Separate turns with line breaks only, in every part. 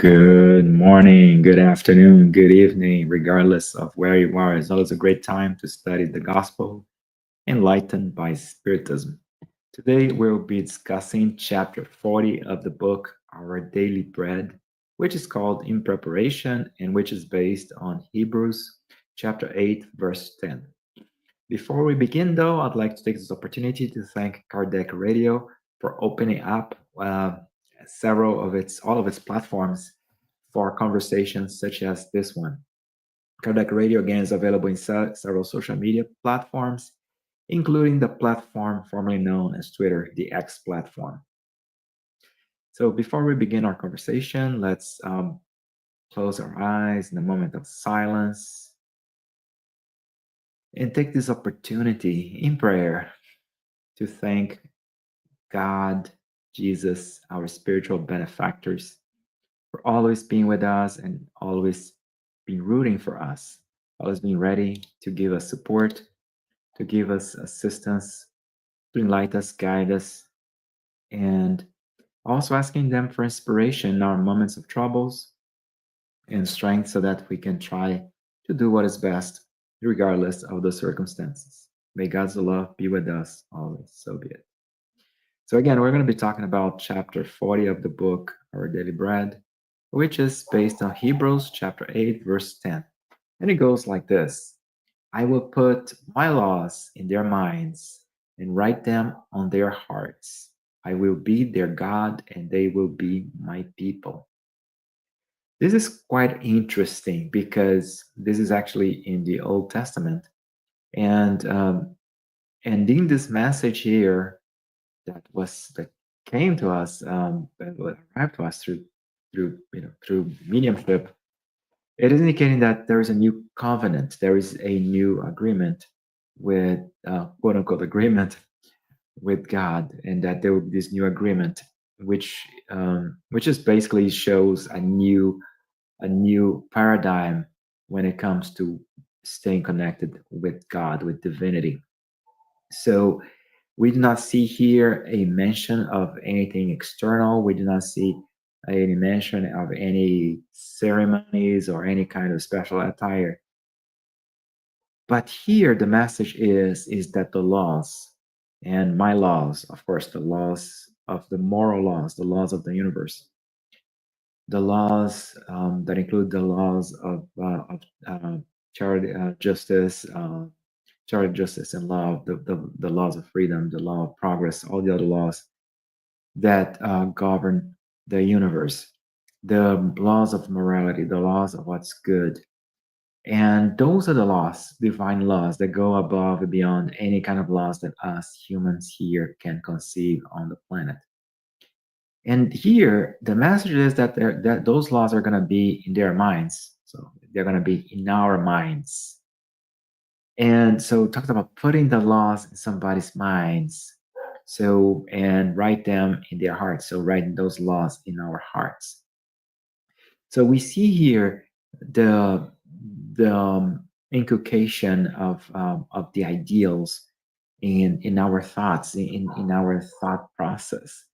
Good morning, good afternoon, good evening, regardless of where you are. It's always a great time to study the gospel enlightened by Spiritism. Today, we'll be discussing chapter 40 of the book, Our Daily Bread, which is called In Preparation and which is based on Hebrews chapter 8, verse 10. Before we begin, though, I'd like to take this opportunity to thank Kardec Radio for opening up all of its platforms for conversations such as this one. Kardec Radio again is available in several social media platforms, including the platform formerly known as Twitter, the X platform. So before we begin our conversation, let's close our eyes in a moment of silence and take this opportunity in prayer to thank God, Jesus, our spiritual benefactors, for always being with us and always being rooting for us, always being ready to give us support, to give us assistance, to enlighten us, guide us, and also asking them for inspiration in our moments of troubles and strength so that we can try to do what is best regardless of the circumstances. May God's love be with us always. So be it. So again, we're going to be talking about chapter 40 of the book, Our Daily Bread, which is based on Hebrews chapter 8, verse 10. And it goes like this: I will put my laws in their minds and write them on their hearts. I will be their God and they will be my people. This is quite interesting because this is actually in the Old Testament. And and in this message here, that came to us, that arrived to us through mediumship. It is indicating that there is a new covenant, there is a new agreement with quote unquote agreement with God, and that there will be this new agreement, which is basically shows a new paradigm when it comes to staying connected with God, with divinity. So we do not see here a mention of anything external. We do not see any mention of any ceremonies or any kind of special attire. But here the message is that the laws, and my laws, of course, the laws of the moral laws, the laws of the universe, the laws that include the laws of charity, justice, and love, the laws of freedom, the law of progress, all the other laws that govern the universe, the laws of morality, the laws of what's good. And those are the laws, divine laws, that go above and beyond any kind of laws that us humans here can conceive on the planet. And here, the message is that those laws are going to be in their minds. So they're going to be in our minds. And so it talks about putting the laws in somebody's minds. So, and write them in their hearts. So writing those laws in our hearts. So we see here the inculcation of the ideals in our thoughts, in our thought process,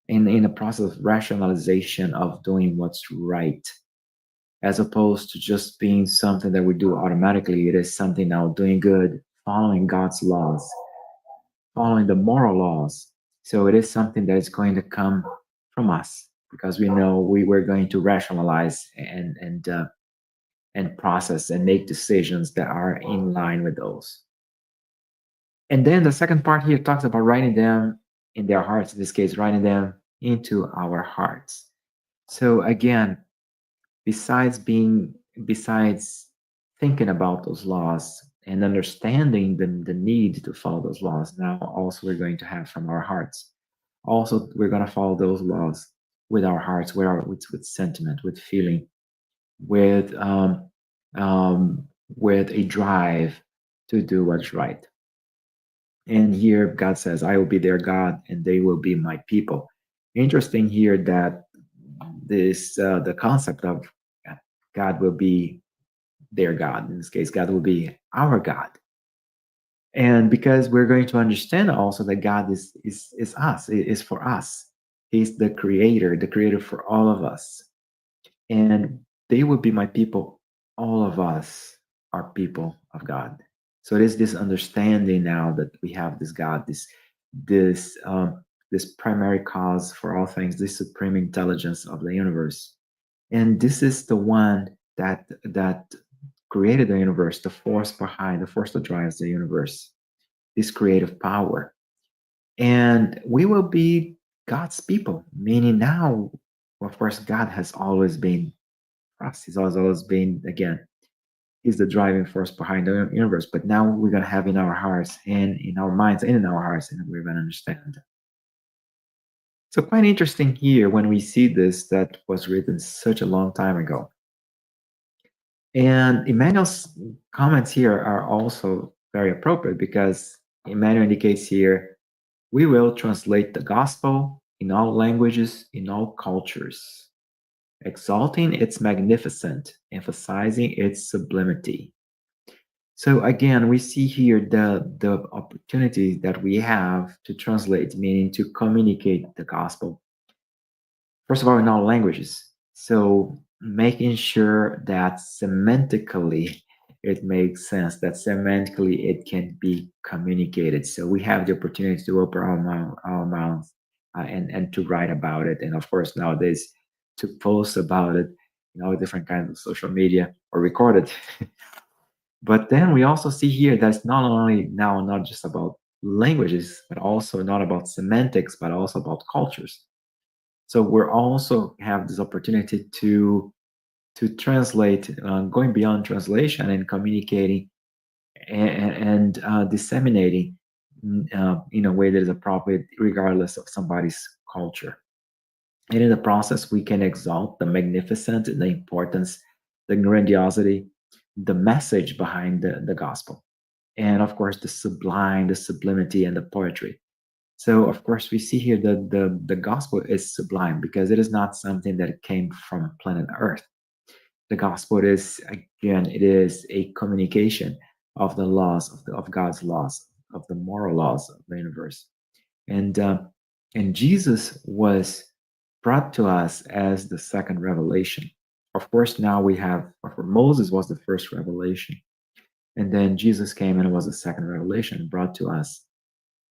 in the process of rationalization of doing what's right, as opposed to just being something that we do automatically. It is something now doing good, following God's laws, following the moral laws. So it is something that is going to come from us because we know we were going to rationalize and process and make decisions that are in line with those. And then the second part here talks about writing them in their hearts, in this case, writing them into our hearts. So again, besides thinking about those laws and understanding the need to follow those laws, now also we're going to have from our hearts. Also, we're going to follow those laws with our hearts, with sentiment, with feeling, with with a drive to do what's right. And here God says, I will be their God and they will be my people. Interesting here that the concept of God will be their God. In this case, God will be our God. And because we're going to understand also that God is us, is for us. He's the creator for all of us. and they will be my people. All of us are people of God. So it is this understanding now that we have this God, this primary cause for all things, this supreme intelligence of the universe, and this is the one that created the universe, the force behind, the force that drives the universe, this creative power. And we will be God's people, meaning now, of course, God has always been us. He's always been, again, he's the driving force behind the universe. But now we're going to have in our hearts and in our minds and in our hearts, and we're going to understand. So, quite interesting here when we see this that was written such a long time ago. And Emmanuel's comments here are also very appropriate because Emmanuel indicates here we will translate the gospel in all languages, in all cultures, exalting its magnificence, emphasizing its sublimity. So again, we see here the opportunity that we have to translate, meaning to communicate the gospel. First of all, in all languages. So making sure that semantically it makes sense, that semantically it can be communicated. So we have the opportunity to open our mouths and to write about it. And of course, nowadays, to post about it in all different kinds of social media or record it. But then we also see here that it's not only now not just about languages, but also not about semantics, but also about cultures. So we're also have this opportunity to translate, going beyond translation and communicating and disseminating in a way that is appropriate, regardless of somebody's culture. And in the process, we can exalt the magnificent, the importance, the grandiosity, the message behind the gospel, and of course, the sublime, the sublimity, and the poetry. So, of course, we see here that the gospel is sublime because it is not something that came from planet Earth. The gospel is, again, it is a communication of the laws of God's laws, of the moral laws of the universe. And and Jesus was brought to us as the second revelation. Of course, now we have, for Moses was the first revelation, and then Jesus came and it was the second revelation brought to us,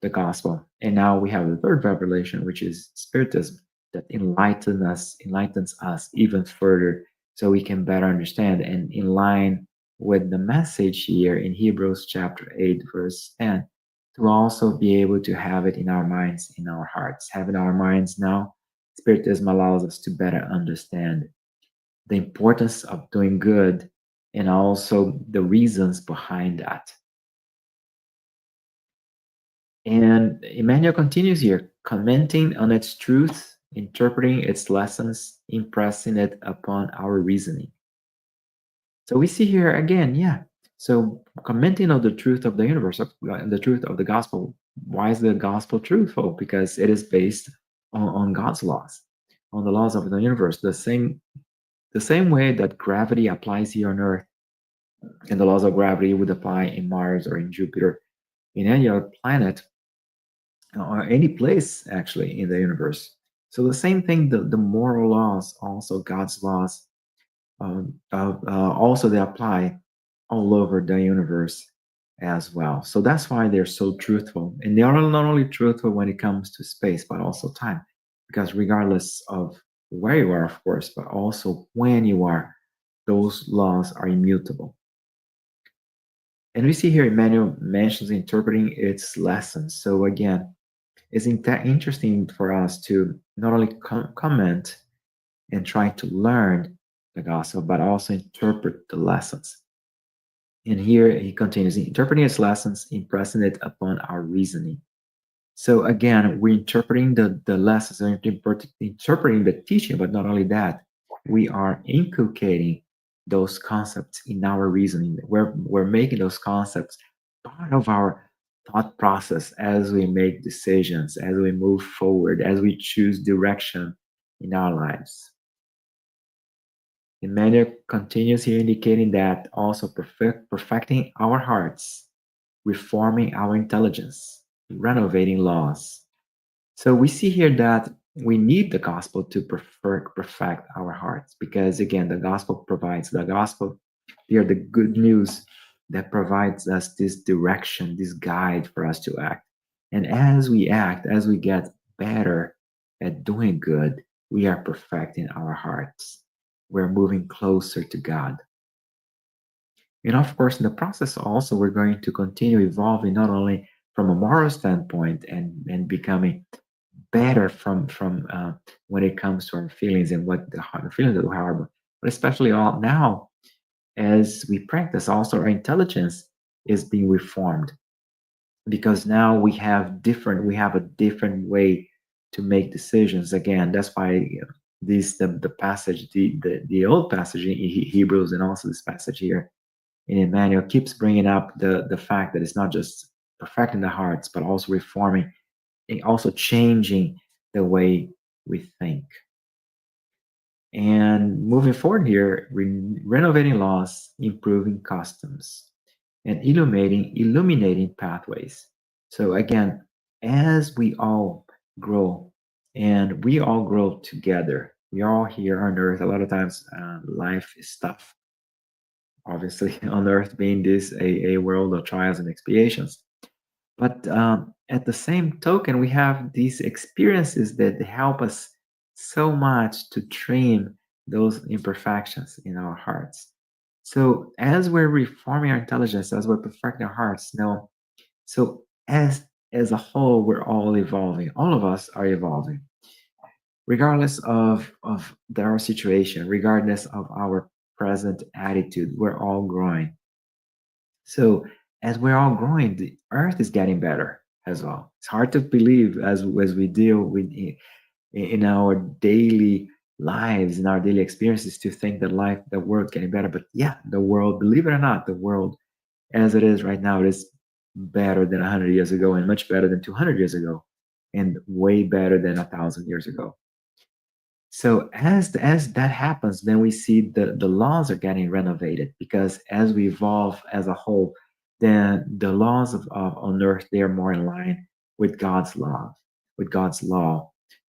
the gospel. And now we have the third revelation, which is Spiritism, that enlightens us even further so we can better understand. And in line with the message here in Hebrews chapter 8, verse 10, to also be able to have it in our minds, in our hearts. Having our minds now, Spiritism allows us to better understand the importance of doing good and also the reasons behind that. And Emmanuel continues here, commenting on its truth, interpreting its lessons, impressing it upon our reasoning. So we see here again, yeah. So commenting on the truth of the universe, the truth of the gospel. Why is the gospel truthful? Because it is based on God's laws, on the laws of the universe. The same way that gravity applies here on Earth, and the laws of gravity would apply in Mars or in Jupiter, in any other planet, or any place actually in the universe. So the same thing, the moral laws, also God's laws, also they apply all over the universe as well. So that's why they're so truthful. And they are not only truthful when it comes to space, but also time. Because regardless of where you are, of course, but also when you are, those laws are immutable. And we see here Emmanuel mentions interpreting its lessons. So again, it's interesting for us to not only comment and try to learn the gospel, but also interpret the lessons. And here he continues, interpreting its lessons, impressing it upon our reasoning. So again, we're interpreting the lessons, interpreting the teaching, but not only that, we are inculcating those concepts in our reasoning. We're making those concepts part of our thought process as we make decisions, as we move forward, as we choose direction in our lives. Emmanuel continues here indicating that also perfecting our hearts, reforming our intelligence, renovating laws. So we see here that we need the gospel to perfect our hearts, because again, the gospel provides the gospel. They are the good news that provides us this direction, this guide for us to act. And as we act, as we get better at doing good, we are perfecting our hearts. We're moving closer to God. And of course, in the process, also, we're going to continue evolving not only from a moral standpoint and becoming better from when it comes to our feelings and what the feelings that we have, but especially all now as we practice, also our intelligence is being reformed, because now we have a different way to make decisions. Again, that's why this the passage the old passage in Hebrews, and also this passage here in Emmanuel, keeps bringing up the fact that it's not just perfecting the hearts, but also reforming and also changing the way we think. And moving forward here, renovating laws, improving customs, and illuminating pathways. So again, as we all grow, and we all grow together, we are all here on earth. A lot of times, life is tough. Obviously, on earth being this a world of trials and expiations. But at the same token, we have these experiences that help us so much to trim those imperfections in our hearts. So as we're reforming our intelligence, as we're perfecting our hearts, now, so as a whole, we're all evolving. All of us are evolving, regardless of our situation, regardless of our present attitude. We're all growing. So as we're all growing, the earth is getting better as well. It's hard to believe as we deal with in our daily lives, in our daily experiences, to think that the world's getting better. But yeah, the world, believe it or not, the world as it is right now, it is better than 100 years ago, and much better than 200 years ago, and way better than 1,000 years ago. So as that happens, then we see the laws are getting renovated, because as we evolve as a whole, then the laws on earth, they are more in line with God's law,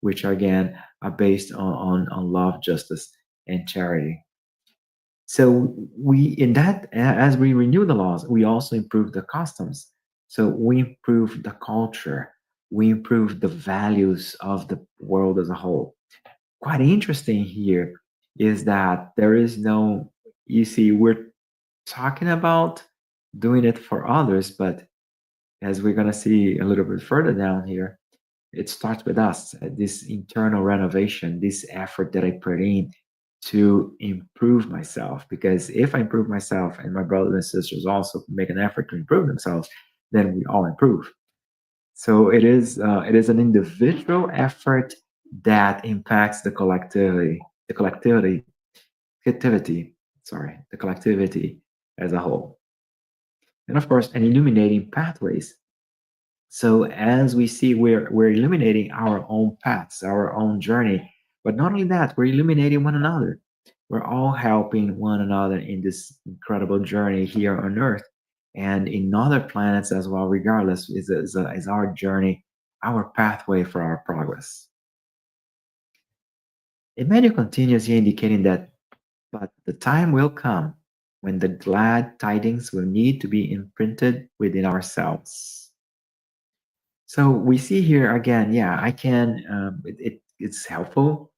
which again are based on love, justice, and charity. So we in that as we renew the laws, we also improve the customs. So we improve the culture, we improve the values of the world as a whole. Quite interesting here is that there is no, you see, we're talking about doing it for others, but as we're going to see a little bit further down here, it starts with us, this internal renovation, this effort that I put in to improve myself. Because if I improve myself and my brothers and sisters also make an effort to improve themselves, then we all improve. So it is an individual effort that impacts the collectivity, the collectivity as a whole. And of course, and illuminating pathways. So as we see, we're illuminating our own paths, our own journey. But not only that, we're illuminating one another. We're all helping one another in this incredible journey here on Earth and in other planets as well. Regardless, is our journey, our pathway for our progress. Emmanuel continues here, indicating that, but the time will come when the glad tidings will need to be imprinted within ourselves. So we see here again, yeah, I can, it's helpful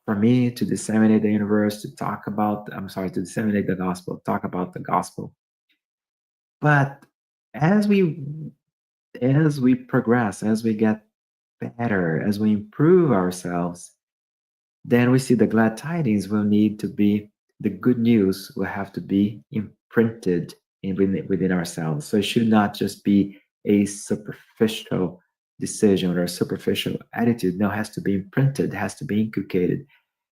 for me to disseminate the universe, to talk about, I'm sorry, to disseminate the gospel, talk about the gospel. But as we as we progress, as we get better, as we improve ourselves, then we see the glad tidings will need to be, the good news will have to be imprinted within ourselves. So it should not just be a superficial decision or a superficial attitude. No, it has to be imprinted, has to be inculcated,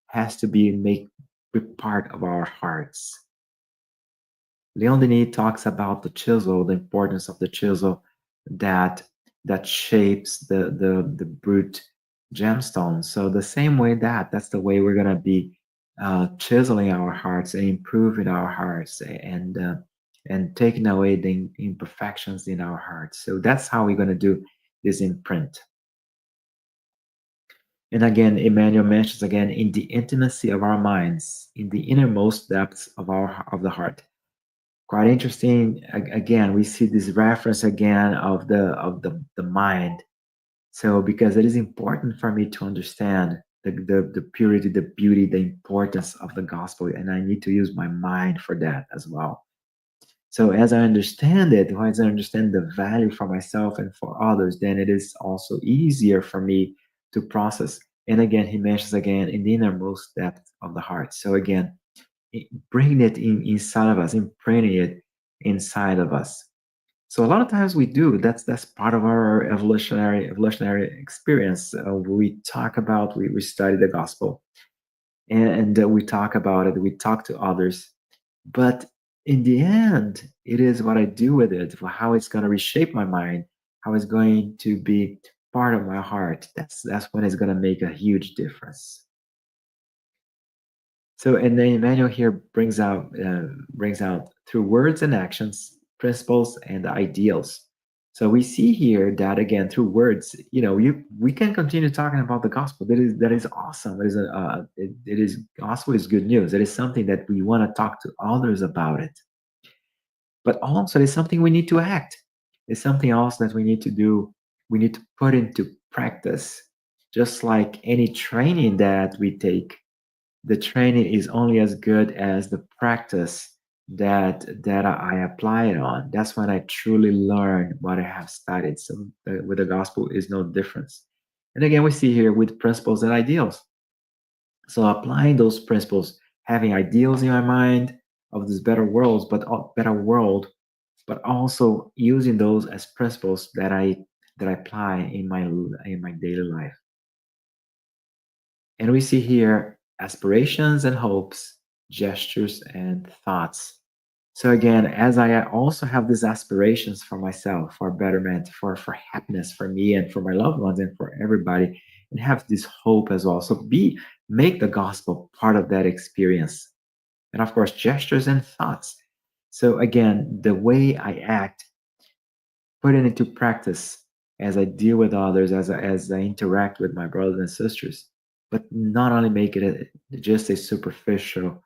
has to be made be part of our hearts. Leon Denis talks about the chisel, the importance of the chisel that that shapes the brute gemstone. So the same way that's the way we're gonna be chiseling our hearts and improving our hearts and taking away the imperfections in our hearts. So that's how we're gonna do this imprint. And again, Emmanuel mentions again in the intimacy of our minds, in the innermost depths of the heart. Quite interesting. Again, we see this reference again of the mind. So because it is important for me to understand the purity, the beauty, the importance of the gospel, and I need to use my mind for that as well. So as I understand it, as I understand the value for myself and for others, then it is also easier for me to process. And again, he mentions again in the innermost depth of the heart. So again, bringing it inside of us, imprinting it inside of us. So a lot of times we do. That's part of our evolutionary experience. We talk about we study the gospel and we talk about it. We talk to others, but in the end, it is what I do with it, how it's going to reshape my mind, how it's going to be part of my heart. That's when it's going to make a huge difference. So, and then Emmanuel here brings out through words and actions, principles and ideals. So we see here that again through words, we can continue talking about the gospel. That is awesome. It is gospel is good news. It is something that we want to talk to others about it. But also, it's something we need to act. It's something else that we need to do. We need to put into practice, just like any training that we take. The training is only as good as the practice that I apply it on. That's when I truly learn what I have studied. So with the gospel is no difference. And again, we see here with principles and ideals. So applying those principles, having ideals in my mind of this better world, but also using those as principles that I apply in my daily life. And we see here aspirations and hopes, gestures and thoughts. So again, as I also have these aspirations for myself, for betterment, for happiness, for me and for my loved ones and for everybody, and have this hope as well. So make the gospel part of that experience. And of course, gestures and thoughts. So again, the way I act, put it into practice as I deal with others, as I interact with my brothers and sisters, but not only make it just a superficial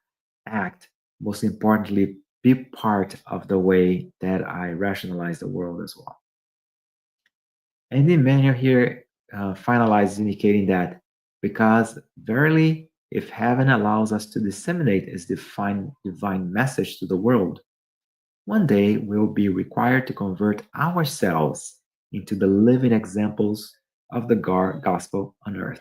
act, most importantly, be part of the way that I rationalize the world as well. And the manual here finalizes indicating that because verily, if heaven allows us to disseminate its divine message to the world, one day we'll be required to convert ourselves into the living examples of the gospel on earth.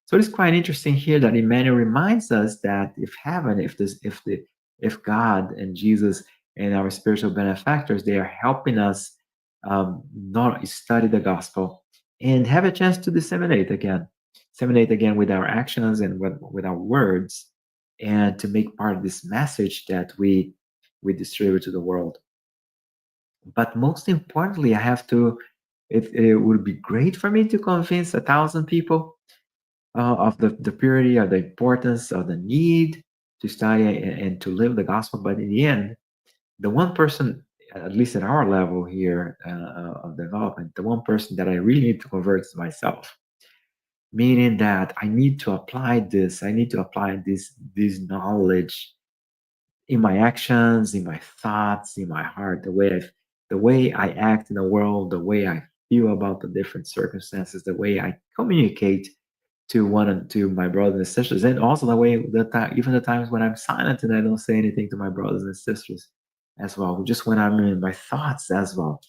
So it's quite interesting here that Emmanuel reminds us that if heaven, if God and Jesus and our spiritual benefactors, they are helping us not study the gospel and have a chance to disseminate again with our actions and with our words, and to make part of this message that we distribute to the world. But most importantly, I have to. It would be great for me to convince 1,000 people of the purity, of the importance, of the need to study and to live the gospel. But in the end, the one person, at least at our level here of development, the one person that I really need to convert is myself. Meaning that I need to apply this. I need to apply this knowledge in my actions, in my thoughts, in my heart, the way I act in the world, the way I feel about the different circumstances, the way I communicate to one and to my brothers and sisters, and also the way even the times when I'm silent and I don't say anything to my brothers and sisters as well. Just when I'm in my thoughts as well.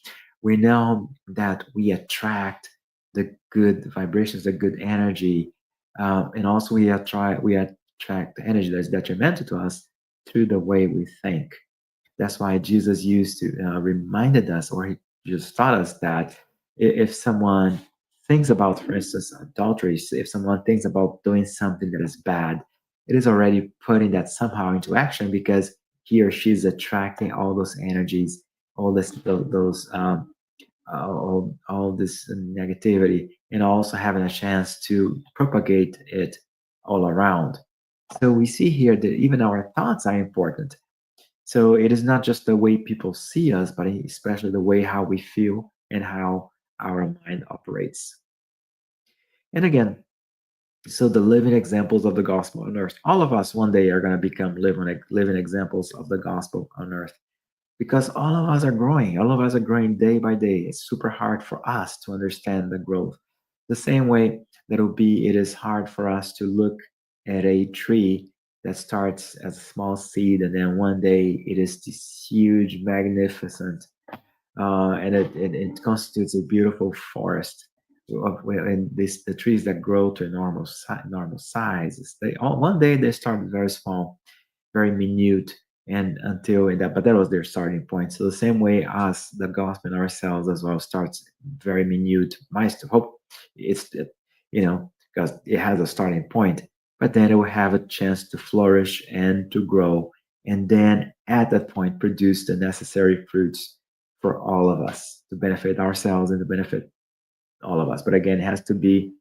We know that we attract the good vibrations, the good energy, and also we attract the energy that's detrimental to us through the way we think. That's why Jesus used to reminded us, or he just taught us that if someone thinks about, for instance, adultery, if someone thinks about doing something that is bad, it is already putting that somehow into action because he or she is attracting all those energies, all all this negativity, and also having a chance to propagate it all around. So we see here that even our thoughts are important. So it is not just the way people see us, but especially the way how we feel and how our mind operates. And again, So the living examples of the gospel on earth. All of us one day are going to become living examples of the gospel on earth because all of us are growing. All of us are growing day by day. It's super hard for us to understand the growth. The same way that it is hard for us to look at a tree that starts as a small seed and then one day it is this huge, magnificent and it constitutes a beautiful forest. And the trees that grow to a normal sizes, they all one day they start very small, very minute, and until in that, but that was their starting point. So the same way as the gospel in ourselves as well starts very minute. My hope it's because it has a starting point, but then it will have a chance to flourish and to grow, and then at that point produce the necessary fruits for all of us to benefit ourselves and to benefit all of us. But again, it has to be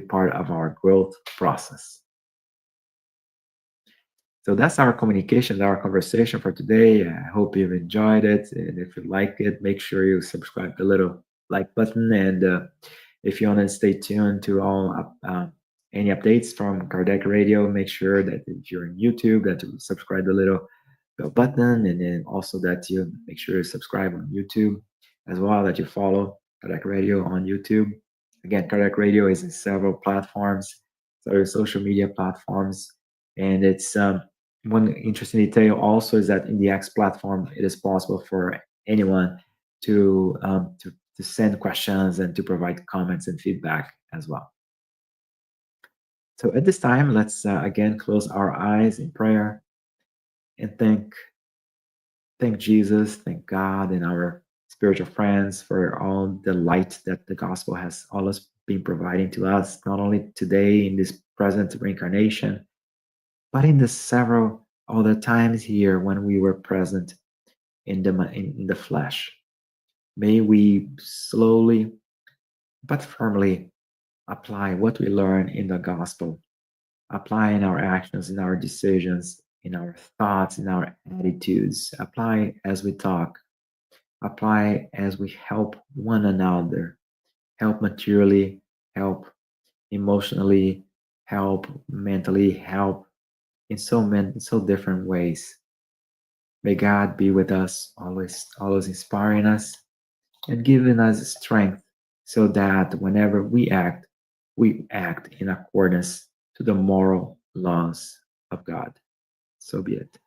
part of our growth process. So that's our communication, our conversation for today. I hope you've enjoyed it. And if you like it, make sure you subscribe to the little like button. And if you want to stay tuned to all any updates from Kardec Radio, make sure that if you're on YouTube, that you subscribe the little bell button. And then also that you make sure you subscribe on YouTube as well, that you follow Kardec Radio on YouTube. Again, Kardec Radio is in several platforms, several social media platforms. And it's one interesting detail also is that in the X platform, it is possible for anyone to send questions and to provide comments and feedback as well. So at this time, let's again close our eyes in prayer and thank Jesus, thank God, and our spiritual friends for all the light that the gospel has always been providing to us, not only today in this present reincarnation, but in the several other times here when we were present in the flesh. May we slowly but firmly apply what we learn in the gospel, apply in our actions, in our decisions, in our thoughts, in our attitudes, apply as we talk, apply as we help one another, help materially, help emotionally, help mentally, help in so different ways. May God be with us, always inspiring us and giving us strength so that whenever we act in accordance to the moral laws of God. So be it.